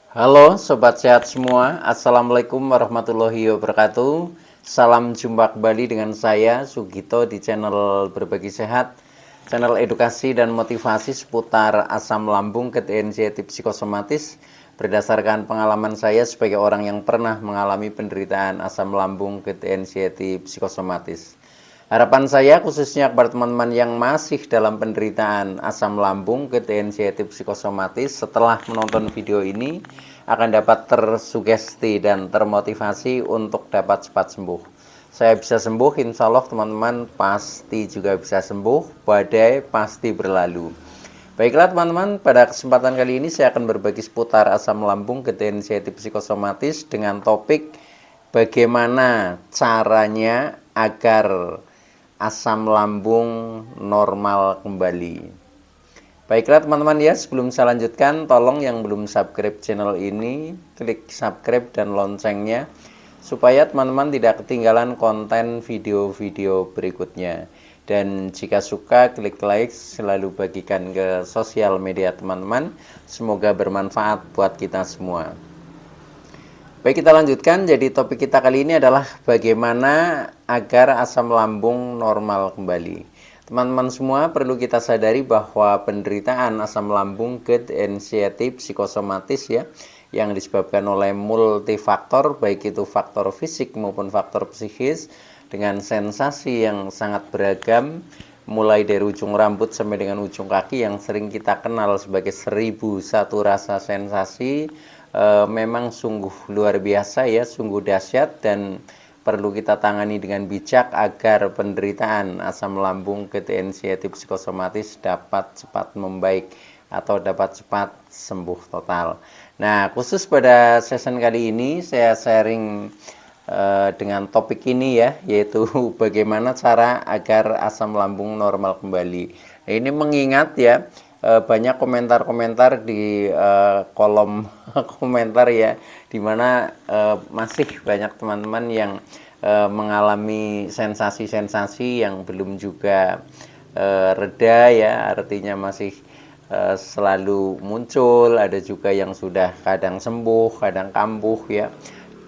Halo Sobat Sehat semua, Assalamualaikum warahmatullahi wabarakatuh. Salam jumpa kembali dengan saya Sugito di channel Berbagi Sehat, channel edukasi dan motivasi seputar asam lambung, GT anxiety psikosomatis. Berdasarkan pengalaman saya sebagai orang yang pernah mengalami penderitaan asam lambung, GT anxiety psikosomatis. Harapan saya khususnya kepada teman-teman yang masih dalam penderitaan asam lambung, GT anxiety psikosomatis, setelah menonton video ini akan dapat tersugesti dan termotivasi untuk dapat cepat sembuh. Saya bisa sembuh, insya Allah teman-teman pasti juga bisa sembuh, badai pasti berlalu. Baiklah teman-teman, pada kesempatan kali ini saya akan berbagi seputar asam lambung, GT anxiety psikosomatis dengan topik bagaimana caranya agar asam lambung normal kembali. Baiklah teman-teman ya, sebelum saya lanjutkan, tolong yang belum subscribe channel ini, klik subscribe dan loncengnya, supaya teman-teman tidak ketinggalan konten video-video berikutnya. Dan jika suka, klik like, selalu bagikan ke sosial media teman-teman. Semoga bermanfaat buat kita semua. Baik, kita lanjutkan. Jadi topik kita kali ini adalah bagaimana agar asam lambung normal kembali. Teman-teman semua perlu kita sadari bahwa penderitaan asam lambung, GERD, anxiety, psikosomatis ya, yang disebabkan oleh multifaktor, baik itu faktor fisik maupun faktor psikis, dengan sensasi yang sangat beragam, mulai dari ujung rambut sampai dengan ujung kaki yang sering kita kenal sebagai 1001 rasa sensasi. Memang sungguh luar biasa ya, sungguh dahsyat dan perlu kita tangani dengan bijak agar penderitaan asam lambung, GT anxiety psikosomatis dapat cepat membaik atau dapat cepat sembuh total. Nah, khusus pada session kali ini saya sharing dengan topik ini ya, yaitu bagaimana cara agar asam lambung normal kembali. Nah, ini mengingat ya, banyak komentar-komentar di kolom komentar ya, dimana masih banyak teman-teman yang mengalami sensasi-sensasi yang belum juga reda ya, artinya masih selalu muncul. Ada juga yang sudah kadang sembuh, kadang kambuh ya,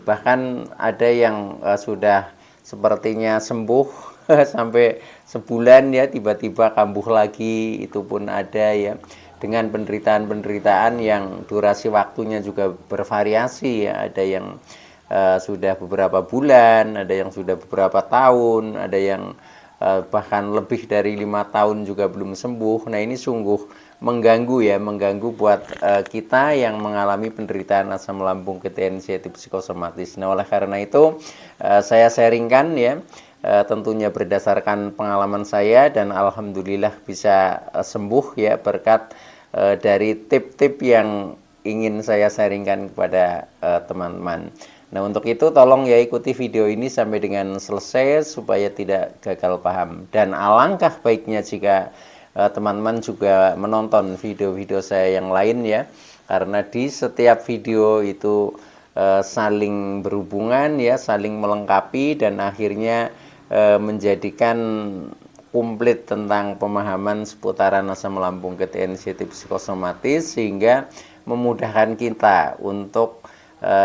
bahkan ada yang sudah sepertinya sembuh sampai sebulan ya, tiba-tiba kambuh lagi, itu pun ada ya, dengan penderitaan-penderitaan yang durasi waktunya juga bervariasi ya. Ada yang sudah beberapa bulan, ada yang sudah beberapa tahun, ada yang bahkan lebih dari 5 tahun juga belum sembuh. Nah, ini sungguh mengganggu ya, mengganggu buat kita yang mengalami penderitaan asam lambung, GT anxiety psikosomatis. Nah, oleh karena itu saya sharingkan ya, tentunya berdasarkan pengalaman saya, dan alhamdulillah bisa sembuh ya berkat dari tip-tip yang ingin saya sharingkan kepada teman-teman. Nah, untuk itu tolong ya ikuti video ini sampai dengan selesai supaya tidak gagal paham. Dan alangkah baiknya jika teman-teman juga menonton video-video saya yang lain ya, karena di setiap video itu saling berhubungan ya, saling melengkapi, dan akhirnya menjadikan komplit tentang pemahaman seputaran asam lambung, GT anxiety psikosomatis, sehingga memudahkan kita untuk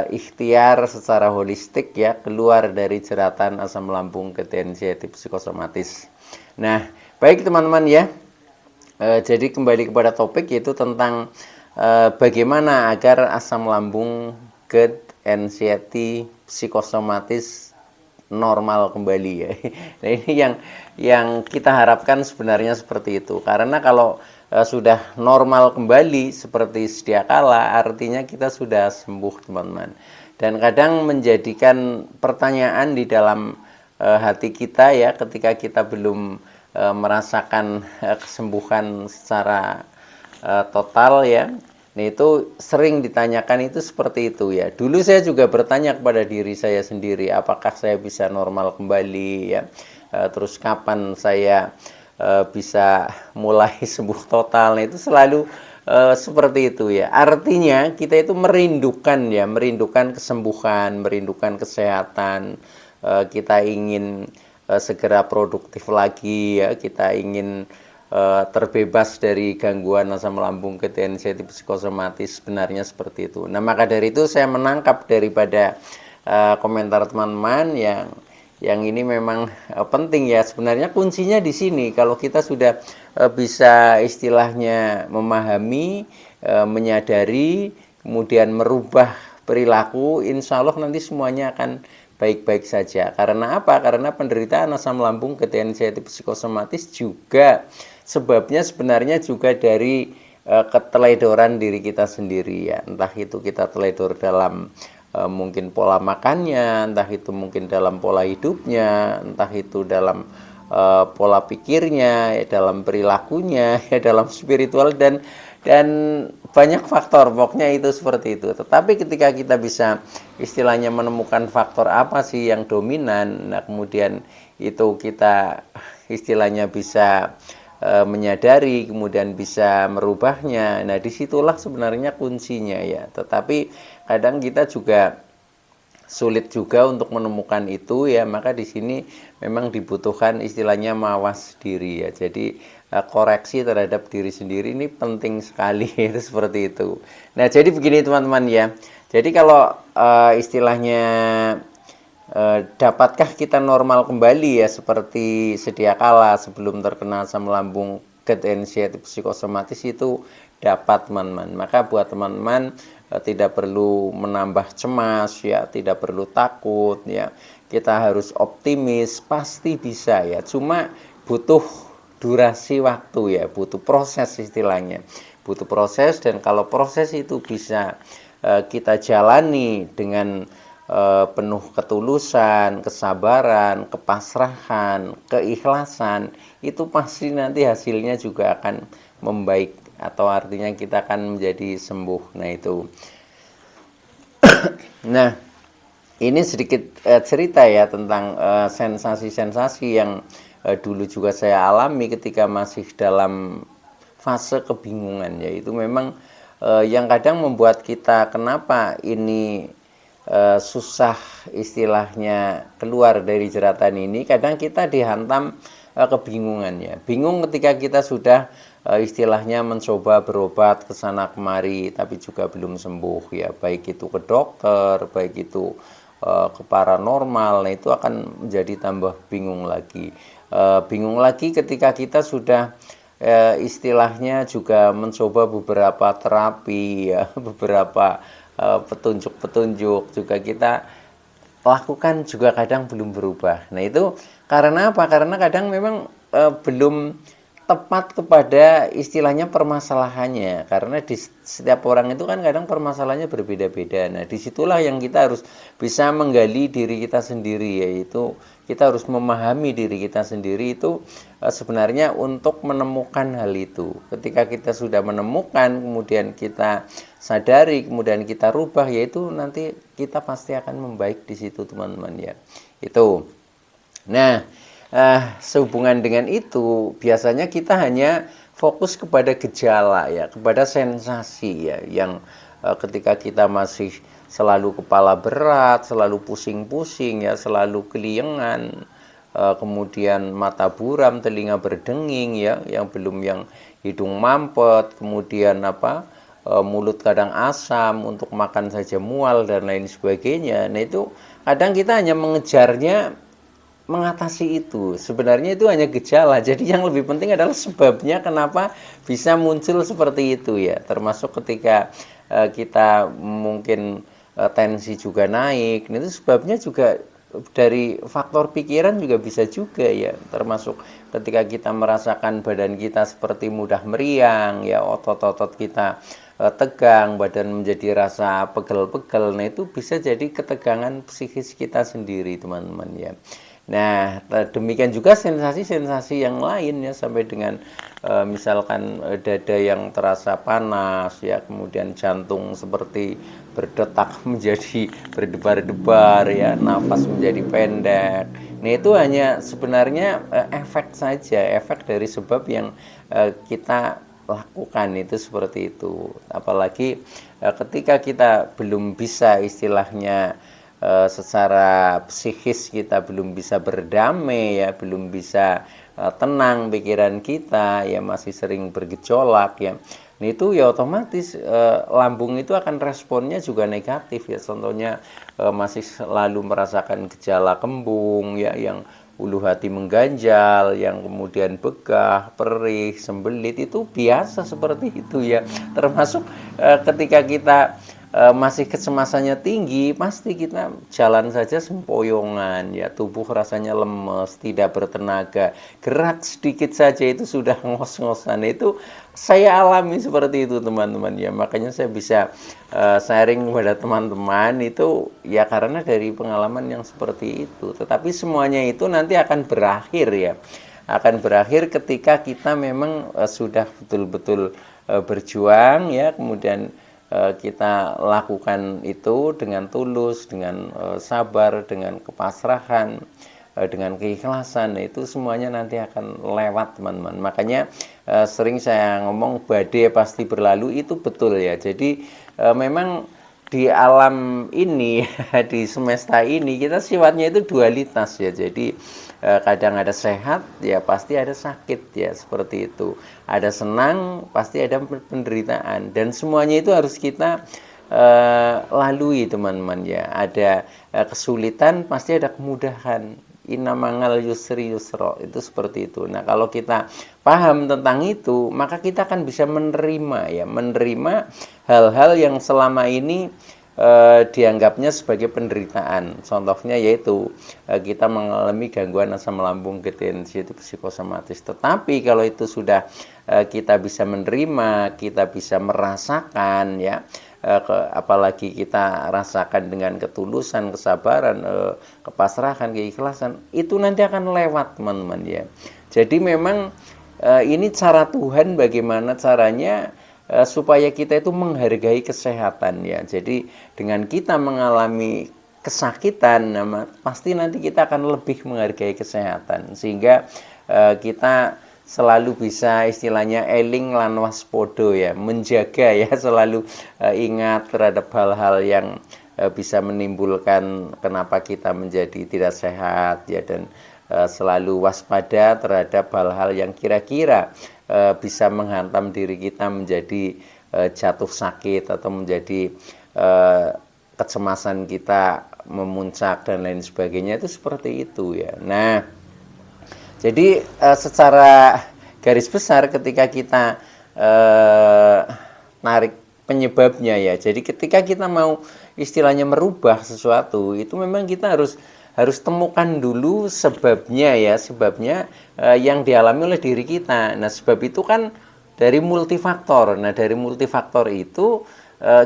ikhtiar secara holistik ya, keluar dari jeratan asam lambung, GT anxiety psikosomatis. Nah, baik teman-teman ya, jadi kembali kepada topik, yaitu tentang bagaimana agar asam lambung, GERD, anxiety psikosomatis normal kembali ya. Nah, ini yang kita harapkan sebenarnya seperti itu. Karena kalau sudah normal kembali seperti sedia kala, artinya kita sudah sembuh teman-teman. Dan kadang menjadikan pertanyaan di dalam hati kita ya, ketika kita belum merasakan kesembuhan secara total ya. Nah, itu sering ditanyakan itu seperti itu ya. Dulu saya juga bertanya kepada diri saya sendiri, apakah saya bisa normal kembali ya. Terus kapan saya bisa mulai sembuh total. Nah, itu selalu seperti itu ya. Artinya kita itu merindukan ya, merindukan kesembuhan, merindukan kesehatan. Kita ingin segera produktif lagi ya, kita ingin terbebas dari gangguan asam lambung, ketensiasi psikosomatis, sebenarnya seperti itu. Nah, maka dari itu saya menangkap daripada komentar teman-teman yang ini memang penting ya. Sebenarnya kuncinya di sini. Kalau kita sudah bisa istilahnya memahami, menyadari, kemudian merubah perilaku, insya Allah nanti semuanya akan baik-baik saja. Karena apa? Karena penderitaan asam lambung, ketensiasi psikosomatis juga sebabnya sebenarnya juga dari keteledoran diri kita sendiri ya. Entah itu kita teledor dalam mungkin pola makannya, entah itu mungkin dalam pola hidupnya, entah itu dalam pola pikirnya, ya, dalam perilakunya, ya, dalam spiritual dan banyak faktor, pokoknya itu seperti itu. Tetapi ketika kita bisa istilahnya menemukan faktor apa sih yang dominan, nah kemudian itu kita istilahnya bisa menyadari, kemudian bisa merubahnya. Nah, disitulah sebenarnya kuncinya ya. Tetapi kadang kita juga sulit juga untuk menemukan itu ya, maka di sini memang dibutuhkan istilahnya mawas diri ya. Jadi koreksi terhadap diri sendiri ini penting sekali itu seperti itu. Nah, jadi begini teman-teman ya. Jadi kalau istilahnya dapatkah kita normal kembali ya seperti sedia kala sebelum terkena asam lambung, ketensiasi psikosomatis itu dapat teman-teman. Maka buat teman-teman tidak perlu menambah cemas ya, tidak perlu takut ya. Kita harus optimis, pasti bisa ya. Cuma butuh durasi waktu ya, butuh proses istilahnya. Butuh proses, dan kalau proses itu bisa kita jalani dengan penuh ketulusan, kesabaran, kepasrahan, keikhlasan, itu pasti nanti hasilnya juga akan membaik, atau artinya kita akan menjadi sembuh. Nah itu. Nah, ini sedikit cerita ya tentang sensasi-sensasi yang dulu juga saya alami ketika masih dalam fase kebingungan, yaitu memang yang kadang membuat kita kenapa ini susah istilahnya keluar dari jeratan ini. Kadang kita dihantam kebingungan ya. Bingung ketika kita sudah istilahnya mencoba berobat ke sana kemari tapi juga belum sembuh ya. Baik itu ke dokter, baik itu ke paranormal. Nah, itu akan menjadi tambah bingung lagi. Bingung lagi ketika kita sudah istilahnya juga mencoba beberapa terapi ya, beberapa petunjuk-petunjuk juga kita lakukan juga kadang belum berubah. Nah itu karena apa? Karena kadang memang belum tepat kepada istilahnya permasalahannya. Karena di setiap orang itu kan kadang permasalahannya berbeda-beda. Nah disitulah yang kita harus bisa menggali diri kita sendiri, yaitu kita harus memahami diri kita sendiri itu sebenarnya untuk menemukan hal itu. Ketika kita sudah menemukan, kemudian kita sadari, kemudian kita rubah, yaitu nanti kita pasti akan membaik di situ teman-teman ya. Itu. Nah, sehubungan dengan itu biasanya kita hanya fokus kepada gejala ya, kepada sensasi ya, yang ketika kita masih selalu kepala berat, selalu pusing-pusing ya, selalu keliengan, kemudian mata buram, telinga berdenging ya, yang hidung mampet, kemudian mulut kadang asam, untuk makan saja mual dan lain sebagainya. Nah itu kadang kita hanya mengejarnya mengatasi itu. Sebenarnya itu hanya gejala. Jadi yang lebih penting adalah sebabnya kenapa bisa muncul seperti itu ya. Termasuk ketika kita mungkin tensi juga naik. Itu sebabnya juga dari faktor pikiran juga bisa juga ya, termasuk ketika kita merasakan badan kita seperti mudah meriang ya, otot-otot kita tegang, badan menjadi rasa pegel-pegel. Nah itu bisa jadi ketegangan psikis kita sendiri teman-teman ya. Nah demikian juga sensasi-sensasi yang lain ya, sampai dengan misalkan dada yang terasa panas ya, kemudian jantung seperti berdetak menjadi berdebar-debar ya, nafas menjadi pendek. Nah itu hanya sebenarnya efek saja, efek dari sebab yang kita lakukan itu seperti itu. Apalagi ketika kita belum bisa istilahnya secara psikis kita belum bisa berdamai ya, belum bisa tenang pikiran kita ya, masih sering bergejolak ya. Nah, itu ya otomatis lambung itu akan responnya juga negatif ya. Contohnya masih selalu merasakan gejala kembung ya, yang ulu hati mengganjal, yang kemudian begah, perih, sembelit, itu biasa seperti itu ya. Termasuk ketika kita masih kecemasannya tinggi, pasti kita jalan saja sempoyongan ya, tubuh rasanya lemes, tidak bertenaga, gerak sedikit saja itu sudah ngos-ngosan. Itu saya alami seperti itu teman-teman ya, makanya saya bisa sharing kepada teman-teman itu ya karena dari pengalaman yang seperti itu. Tetapi semuanya itu nanti akan berakhir ya, akan berakhir ketika kita memang sudah betul-betul berjuang ya, kemudian kita lakukan itu dengan tulus, dengan sabar, dengan kepasrahan, dengan keikhlasan. Nah, itu semuanya nanti akan lewat teman-teman. Makanya sering saya ngomong badai pasti berlalu, itu betul ya. Jadi memang di alam ini di semesta ini kita sifatnya itu dualitas ya. Jadi kadang ada sehat ya, pasti ada sakit ya, seperti itu. Ada senang, pasti ada penderitaan, dan semuanya itu harus kita lalui teman-teman ya. Ada kesulitan, pasti ada kemudahan. Inna mangal yusri yusro, itu seperti itu. Nah, kalau kita paham tentang itu, maka kita akan bisa menerima ya, menerima hal-hal yang selama ini dianggapnya sebagai penderitaan. Contohnya yaitu kita mengalami gangguan asam lambung ketensi, itu psikosomatis. Tetapi kalau itu sudah kita bisa menerima, kita bisa merasakan ya, apalagi kita rasakan dengan ketulusan, kesabaran, kepasrahan, keikhlasan, itu nanti akan lewat teman-teman ya. Jadi memang ini cara Tuhan, bagaimana caranya supaya kita itu menghargai kesehatan ya. Jadi dengan kita mengalami kesakitan, pasti nanti kita akan lebih menghargai kesehatan, sehingga kita selalu bisa istilahnya eling lan waspodo ya, menjaga ya, selalu ingat terhadap hal-hal yang bisa menimbulkan kenapa kita menjadi tidak sehat ya, dan selalu waspada terhadap hal-hal yang kira-kira bisa menghantam diri kita menjadi jatuh sakit, atau menjadi kecemasan kita memuncak dan lain sebagainya, itu seperti itu ya. Nah, jadi secara garis besar ketika kita narik penyebabnya ya, jadi ketika kita mau istilahnya merubah sesuatu, itu memang kita harus temukan dulu sebabnya ya, sebabnya yang dialami oleh diri kita. Nah, sebab itu kan dari multifaktor. Nah, dari multifaktor itu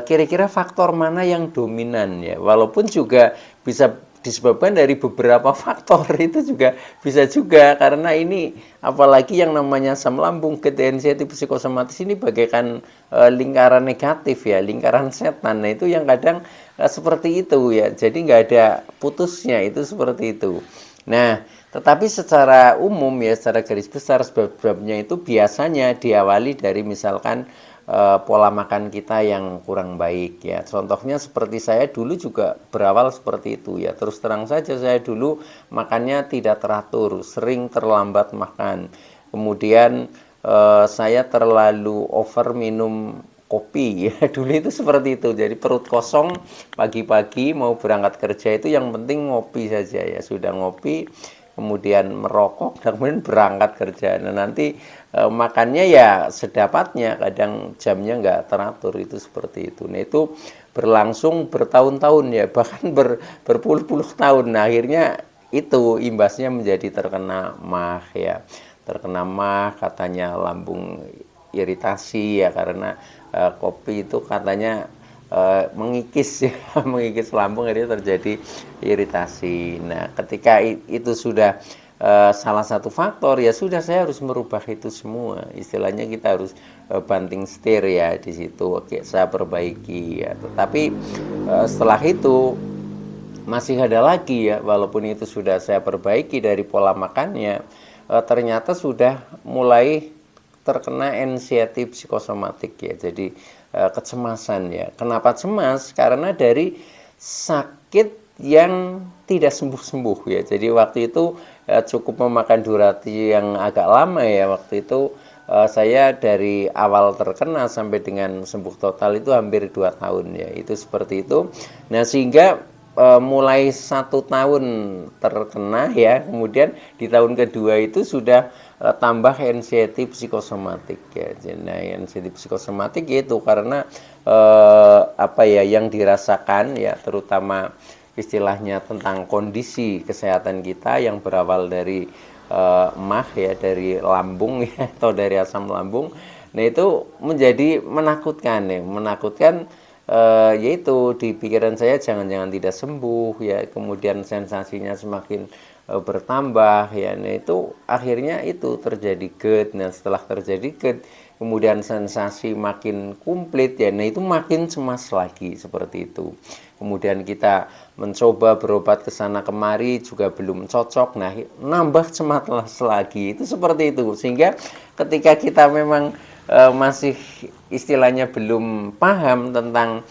kira-kira faktor mana yang dominan ya, walaupun juga bisa disebabkan dari beberapa faktor, itu juga bisa juga, karena ini apalagi yang namanya asam lambung, GTNC, psikosomatis ini bagaikan lingkaran negatif ya, lingkaran setan. Nah, itu yang kadang seperti itu ya, jadi nggak ada putusnya, itu seperti itu. Nah, tetapi secara umum ya, secara garis besar sebab-sebabnya itu biasanya diawali dari misalkan pola makan kita yang kurang baik ya. Contohnya seperti saya dulu juga berawal seperti itu ya. Terus terang saja, saya dulu makannya tidak teratur, sering terlambat makan. Kemudian saya terlalu over minum kopi ya. Dulu itu seperti itu. Jadi perut kosong pagi-pagi mau berangkat kerja itu yang penting ngopi saja ya. Sudah ngopi, kemudian merokok, dan kemudian berangkat kerja. Nah, nanti makannya ya sedapatnya, kadang jamnya nggak teratur, itu seperti itu. Nah, itu berlangsung bertahun-tahun ya, bahkan berpuluh-puluh tahun. Nah, akhirnya itu imbasnya menjadi terkena MAH ya, terkena MAH, katanya lambung iritasi ya, karena kopi itu katanya mengikis ya, mengikis lambung, akhirnya terjadi iritasi. Nah, ketika itu sudah salah satu faktor, ya sudah, saya harus merubah itu semua. Istilahnya kita harus banting setir ya di situ. Oke, saya perbaiki ya. Tetapi setelah itu masih ada lagi ya, walaupun itu sudah saya perbaiki dari pola makannya, ternyata sudah mulai terkena anxiety psikosomatik ya. Jadi kecemasan ya. Kenapa cemas? Karena dari sakit yang tidak sembuh-sembuh ya. Jadi waktu itu cukup memakan durasi yang agak lama ya. Waktu itu saya dari awal terkena sampai dengan sembuh total itu hampir 2 tahun ya. Itu seperti itu. Nah, sehingga mulai 1 tahun terkena ya, kemudian di tahun kedua itu sudah tambah anxiety psikosomatik ya. Nah, anxiety psikosomatik itu karena apa ya yang dirasakan ya, terutama istilahnya tentang kondisi kesehatan kita yang berawal dari emah ya, dari lambung ya, atau dari asam lambung. Nah, itu menjadi menakutkan ya, menakutkan, yaitu di pikiran saya jangan-jangan tidak sembuh ya, kemudian sensasinya semakin bertambah ya. Nah, itu akhirnya itu terjadi GERD. Nah, setelah terjadi GERD kemudian sensasi makin komplit ya, nah itu makin cemas lagi seperti itu. Kemudian kita mencoba berobat ke sana kemari juga belum cocok, nah nambah cemas lagi, itu seperti itu. Sehingga ketika kita memang masih istilahnya belum paham tentang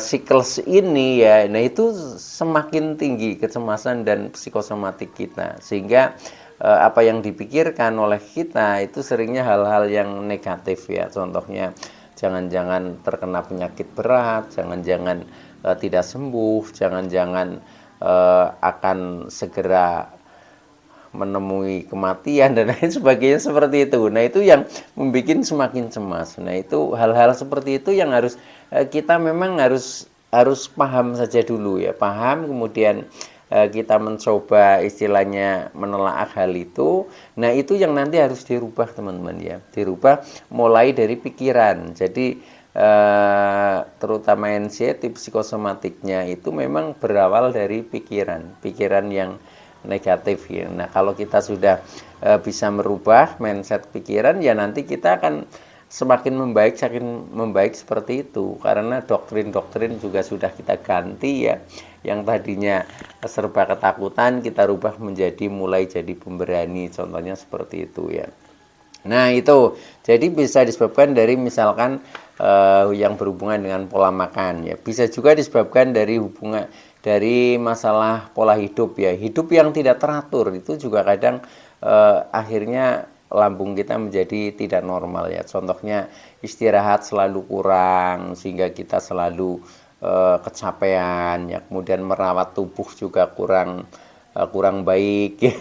siklus ini ya, nah itu semakin tinggi kecemasan dan psikosomatik kita, sehingga apa yang dipikirkan oleh kita itu seringnya hal-hal yang negatif ya. Contohnya jangan-jangan terkena penyakit berat, jangan-jangan tidak sembuh, jangan-jangan akan segera menemui kematian dan lain sebagainya seperti itu. Nah, itu yang membuat semakin cemas. Nah, itu hal-hal seperti itu yang harus kita memang harus paham saja dulu ya, paham, kemudian kita mencoba istilahnya menelaah hal itu. Nah, itu yang nanti harus dirubah teman-teman ya, dirubah mulai dari pikiran. Jadi terutama anxiety psikosomatiknya itu memang berawal dari pikiran yang negatif ya. Nah, kalau kita sudah bisa merubah mindset pikiran ya, nanti kita akan semakin membaik seperti itu, karena doktrin-doktrin juga sudah kita ganti ya. Yang tadinya serba ketakutan kita rubah menjadi mulai jadi pemberani, contohnya seperti itu ya. Nah, itu jadi bisa disebabkan dari misalkan yang berhubungan dengan pola makan ya, bisa juga disebabkan dari masalah pola hidup ya, hidup yang tidak teratur itu juga kadang akhirnya lambung kita menjadi tidak normal ya. Contohnya istirahat selalu kurang sehingga kita selalu kecapean ya, kemudian merawat tubuh juga kurang baik ya,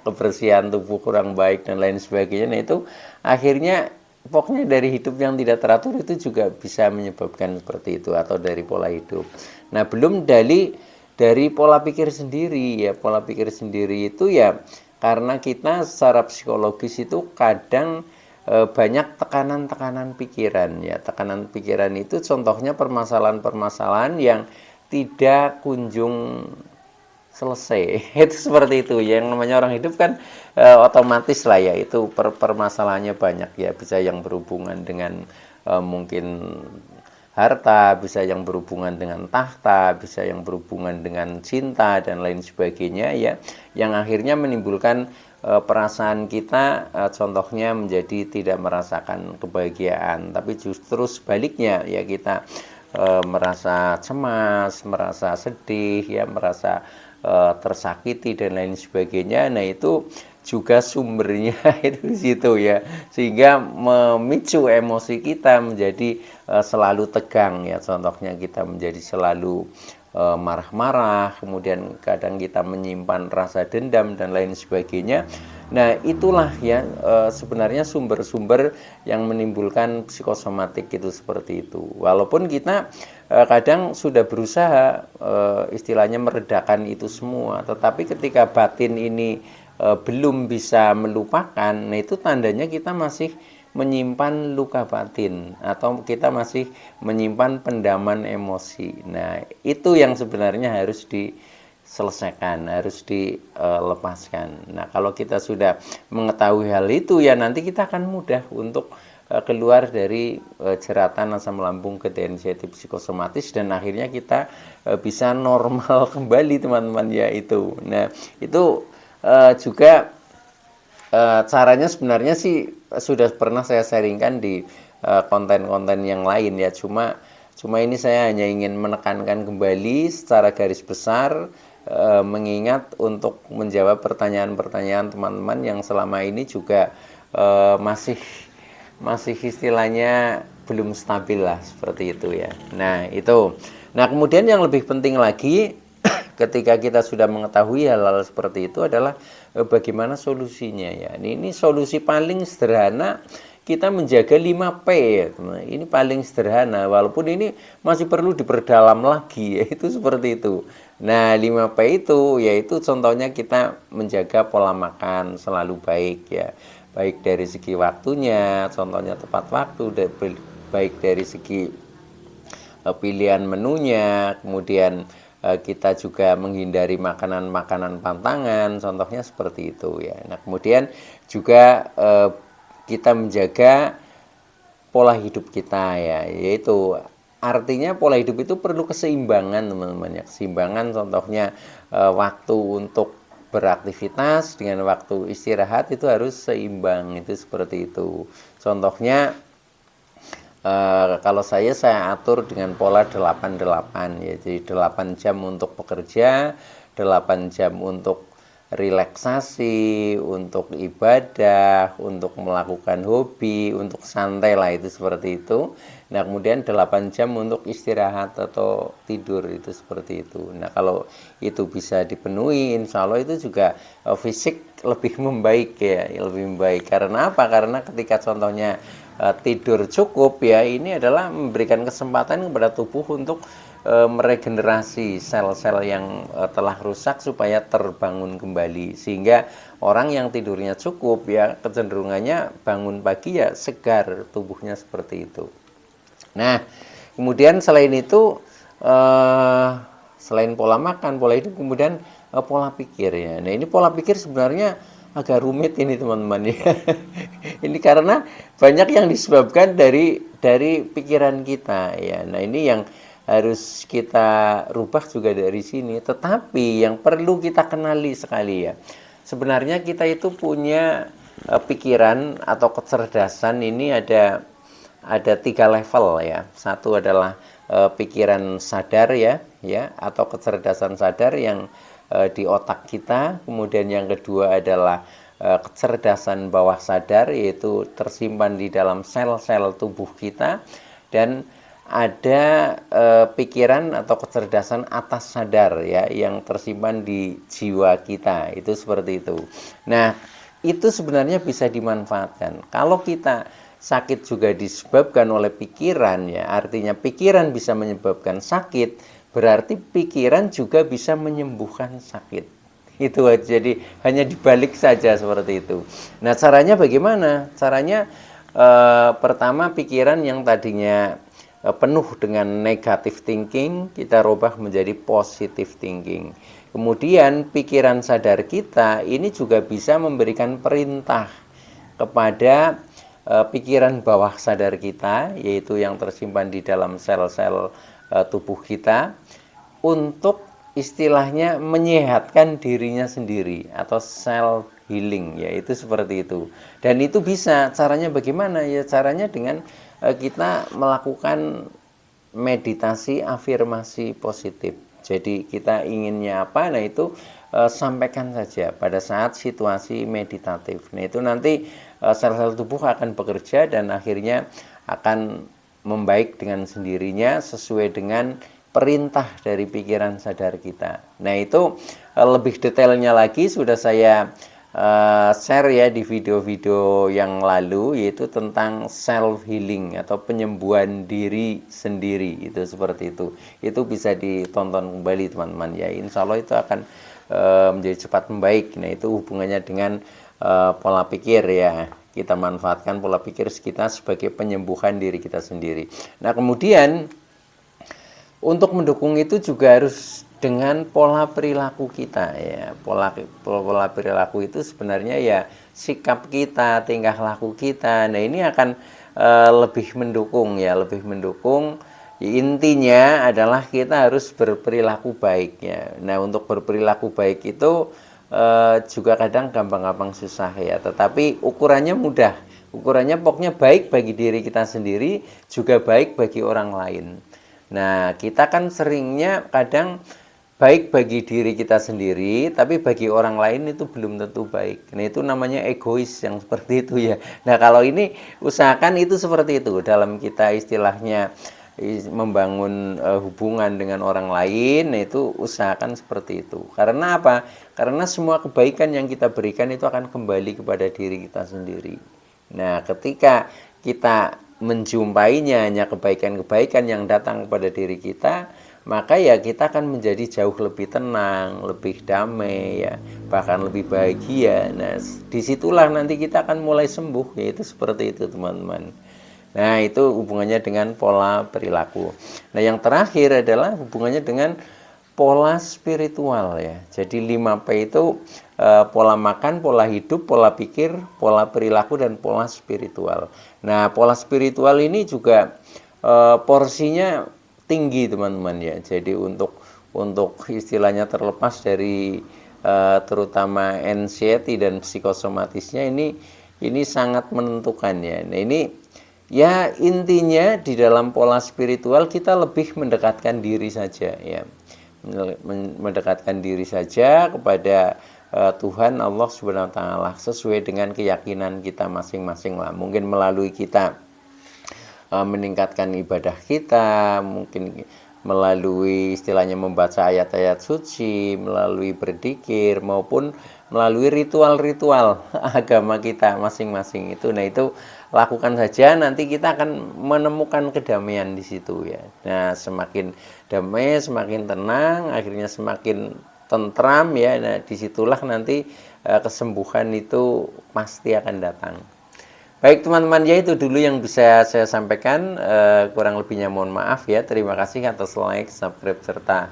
kebersihan tubuh kurang baik dan lain sebagainya. Nah, itu akhirnya pokoknya dari hidup yang tidak teratur itu juga bisa menyebabkan seperti itu, atau dari pola hidup. Nah, belum dari pola pikir sendiri ya. Pola pikir sendiri itu ya karena kita secara psikologis itu kadang banyak tekanan-tekanan pikiran ya. Tekanan pikiran itu contohnya permasalahan-permasalahan yang tidak kunjung selesai. Itu seperti itu. Yang namanya orang hidup kan otomatis lah ya, itu permasalahannya banyak ya. Bisa yang berhubungan dengan mungkin harta, bisa yang berhubungan dengan tahta, bisa yang berhubungan dengan cinta dan lain sebagainya ya, yang akhirnya menimbulkan perasaan kita contohnya menjadi tidak merasakan kebahagiaan, tapi justru sebaliknya ya, kita merasa cemas, merasa sedih ya, merasa tersakiti dan lain sebagainya. Nah, itu juga sumbernya itu di situ ya, sehingga memicu emosi kita menjadi selalu tegang ya. Contohnya kita menjadi selalu marah-marah, kemudian kadang kita menyimpan rasa dendam dan lain sebagainya. Nah, itulah ya sebenarnya sumber-sumber yang menimbulkan psikosomatik itu seperti itu. Walaupun kita kadang sudah berusaha istilahnya meredakan itu semua, tetapi ketika batin ini belum bisa melupakan, nah itu tandanya kita masih menyimpan luka batin atau kita masih menyimpan pendaman emosi. Nah, itu yang sebenarnya harus diselesaikan, harus dilepaskan. Nah, kalau kita sudah mengetahui hal itu ya, nanti kita akan mudah untuk keluar dari jeratan asam lambung ke anxiety psikosomatis, dan akhirnya kita bisa normal kembali teman-teman ya itu. Nah, itu juga caranya sebenarnya sih sudah pernah saya sharingkan di konten-konten yang lain ya, cuma Cuma ini saya hanya ingin menekankan kembali secara garis besar, mengingat untuk menjawab pertanyaan-pertanyaan teman-teman yang selama ini juga masih istilahnya belum stabil lah, seperti itu ya. Nah itu. Nah kemudian yang lebih penting lagi ketika kita sudah mengetahui hal-hal seperti itu adalah bagaimana solusinya ya. Ini solusi paling sederhana, kita menjaga 5P ya. Ini paling sederhana, walaupun ini masih perlu diperdalam lagi, yaitu seperti itu. Nah 5P itu yaitu contohnya kita menjaga pola makan selalu baik ya. Baik dari segi waktunya, contohnya tepat waktu, baik dari segi pilihan menunya, kemudian kita juga menghindari makanan-makanan pantangan, contohnya seperti itu ya. Nah kemudian juga kita menjaga pola hidup kita ya, yaitu artinya pola hidup itu perlu keseimbangan teman-teman ya. Keseimbangan contohnya waktu untuk beraktivitas dengan waktu istirahat itu harus seimbang, itu seperti itu. Contohnya kalau saya atur dengan pola 8-8 ya. Jadi 8 jam untuk bekerja, 8 jam untuk relaksasi, untuk ibadah, untuk melakukan hobi, untuk santai lah, itu seperti itu. Nah kemudian 8 jam untuk istirahat atau tidur, itu seperti itu. Nah kalau itu bisa dipenuhi, insya Allah itu juga fisik lebih membaik ya, lebih membaik. Karena apa? Karena ketika contohnya tidur cukup ya, ini adalah memberikan kesempatan kepada tubuh untuk meregenerasi sel-sel yang telah rusak supaya terbangun kembali, sehingga orang yang tidurnya cukup ya kecenderungannya bangun pagi ya segar tubuhnya, seperti itu. Nah kemudian selain itu selain pola makan, pola hidup, kemudian pola pikir ya. Nah ini pola pikir sebenarnya agak rumit ini teman-teman ya. Ini karena banyak yang disebabkan dari pikiran kita ya. Nah ini yang harus kita rubah juga dari sini. Tetapi yang perlu kita kenali sekali ya, sebenarnya kita itu punya pikiran atau kecerdasan ini ada 3 level ya. Satu adalah pikiran sadar ya, atau kecerdasan sadar yang di otak kita. Kemudian yang kedua adalah kecerdasan bawah sadar, yaitu tersimpan di dalam sel-sel tubuh kita. Dan ada pikiran atau kecerdasan atas sadar ya, yang tersimpan di jiwa kita, itu seperti itu. Nah itu sebenarnya bisa dimanfaatkan. Kalau kita sakit juga disebabkan oleh pikiran ya, artinya pikiran bisa menyebabkan sakit, berarti pikiran juga bisa menyembuhkan sakit. Itu aja, jadi hanya dibalik saja seperti itu. Nah caranya bagaimana? Caranya pertama, pikiran yang tadinya penuh dengan negative thinking kita rubah menjadi positive thinking. Kemudian pikiran sadar kita ini juga bisa memberikan perintah kepada pikiran bawah sadar kita, yaitu yang tersimpan di dalam sel-sel tubuh kita, untuk istilahnya menyehatkan dirinya sendiri atau self healing, yaitu seperti itu. Dan itu bisa, caranya bagaimana ya? Caranya dengan kita melakukan meditasi afirmasi positif. Jadi kita inginnya apa, nah itu sampaikan saja pada saat situasi meditatif. Nah itu nanti sel-sel tubuh akan bekerja dan akhirnya akan membaik dengan sendirinya sesuai dengan perintah dari pikiran sadar kita. Nah itu lebih detailnya lagi sudah saya share ya di video-video yang lalu, yaitu tentang self healing atau penyembuhan diri sendiri, itu seperti itu. Itu bisa ditonton kembali teman-teman ya, insya Allah itu akan menjadi cepat membaik. Nah itu hubungannya dengan pola pikir ya, kita manfaatkan pola pikir kita sebagai penyembuhan diri kita sendiri. Nah kemudian untuk mendukung itu juga harus dengan pola perilaku kita ya. Pola perilaku itu sebenarnya ya sikap kita, tingkah laku kita. Nah ini akan lebih mendukung ya, lebih mendukung. Intinya adalah kita harus berperilaku baik ya. Nah untuk berperilaku baik itu juga kadang gampang-gampang susah ya, tetapi ukurannya mudah. Ukurannya pokoknya baik bagi diri kita sendiri, juga baik bagi orang lain. Nah, kita kan seringnya kadang baik bagi diri kita sendiri, tapi bagi orang lain itu belum tentu baik. Nah, itu namanya egois yang seperti itu ya. Nah, kalau ini usahakan itu seperti itu dalam kita istilahnya membangun hubungan dengan orang lain, nah itu usahakan seperti itu. Karena apa? Karena semua kebaikan yang kita berikan itu akan kembali kepada diri kita sendiri. Nah, ketika kita menjumpainya hanya kebaikan-kebaikan yang datang kepada diri kita, maka ya kita akan menjadi jauh lebih tenang, lebih damai ya, bahkan lebih bahagia. Nah, disitulah nanti kita akan mulai sembuh, yaitu seperti itu teman-teman. Nah, itu hubungannya dengan pola perilaku. Nah, yang terakhir adalah hubungannya dengan pola spiritual ya. Jadi 5P itu pola makan, pola hidup, pola pikir, pola perilaku, dan pola spiritual. Nah, pola spiritual ini juga porsinya tinggi teman-teman ya. Jadi untuk istilahnya terlepas dari terutama anxiety dan psikosomatisnya ini sangat menentukan ya. Nah, ini ya intinya di dalam pola spiritual kita lebih mendekatkan diri saja ya. Mendekatkan diri saja kepada Tuhan Allah Subhanahu wa taala sesuai dengan keyakinan kita masing-masing lah. Mungkin melalui kita meningkatkan ibadah kita, mungkin melalui istilahnya membaca ayat-ayat suci, melalui berzikir maupun melalui ritual-ritual agama kita masing-masing itu. Nah, itu lakukan saja, nanti kita akan menemukan kedamaian di situ ya. Nah, semakin damai, semakin tenang, akhirnya semakin tentram ya. Nah, disitulah nanti kesembuhan itu pasti akan datang. Baik teman-teman, ya itu dulu yang bisa saya sampaikan, kurang lebihnya mohon maaf ya. Terima kasih atas like, subscribe, serta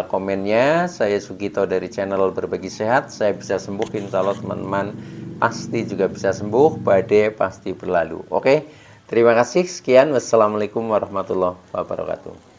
komennya. Saya Sugito dari channel Berbagi Sehat. Saya bisa sembuh, insya Allah teman-teman pasti juga bisa sembuh, badai pasti berlalu. Oke, terima kasih, sekian, wassalamualaikum warahmatullahi wabarakatuh.